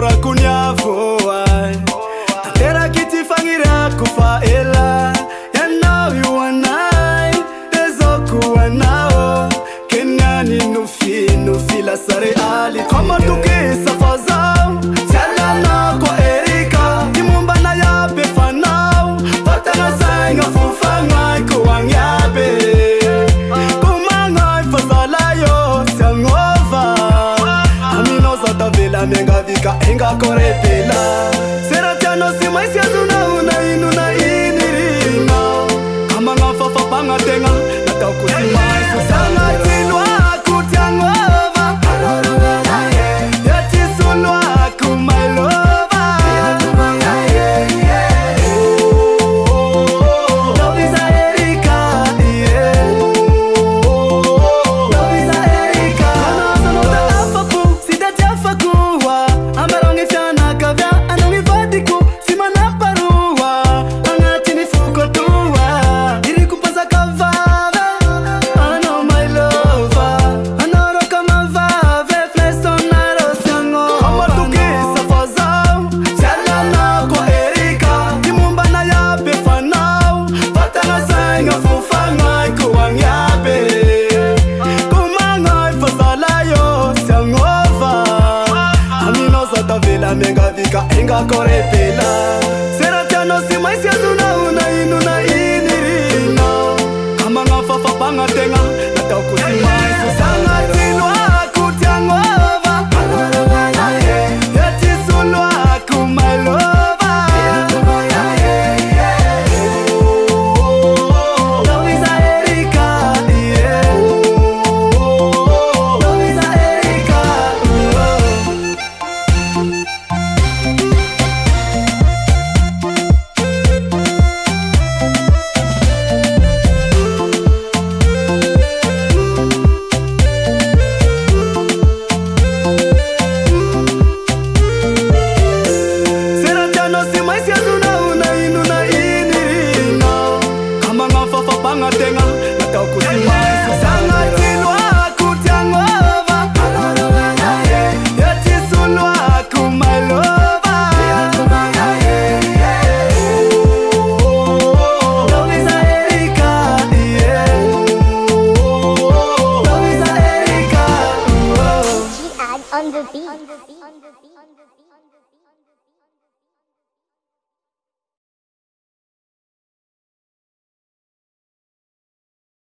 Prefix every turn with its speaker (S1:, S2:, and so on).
S1: Ora kunyavoa Tera kiti fangira kufa ela Ya know you wanai Ezoku wanao Kenyani nufi la sare ali Kama tukisa fazao Chala na kwa Erika Imumba na yabe fanao Patana sainga fufa ngai kuwang yabe Kumangai fazala yo Siangova Amino zata vela menga vika enga korepela Seratiano si maisi azuna una inuna inirina Kama nga fafa panga tenga Natau kusi maisi sanga tilwa kutiangova Yati sulwa kumailova Love is a Erika, yeah Love is a Erika Ano ta afaku, sida tiafakuwa Amarongi fiana kavya, anongi vadiku Simana parua, angatini fuko tuwa Iri kupasa kavave, ano my lover Ano roka mavave, fleson na rosiango Kama tukisa fazao, chala na kwa Erika Imumba na yabe fanao, patanga sainga fufa ngai kuwang yabe Kumangai fazala yo, siangova Amino zata vela menga vika enga korepela Seratiano si maisi azuna una inuna inirina Kama nga fafa panga tenga Natau kusi maisi sanga tilwa kutiangova Yati sulwa kumailova Love is a Erika, yeah Love is a Erika, Seratiano si maisi azuna una inuna inirina Kama nga fafa panga tenga Natau kusi maisi sanga tilwa kutiangova Yati sulwa kumailova Love is a Erika, yeah Love is a Erika,
S2: She add on the beat.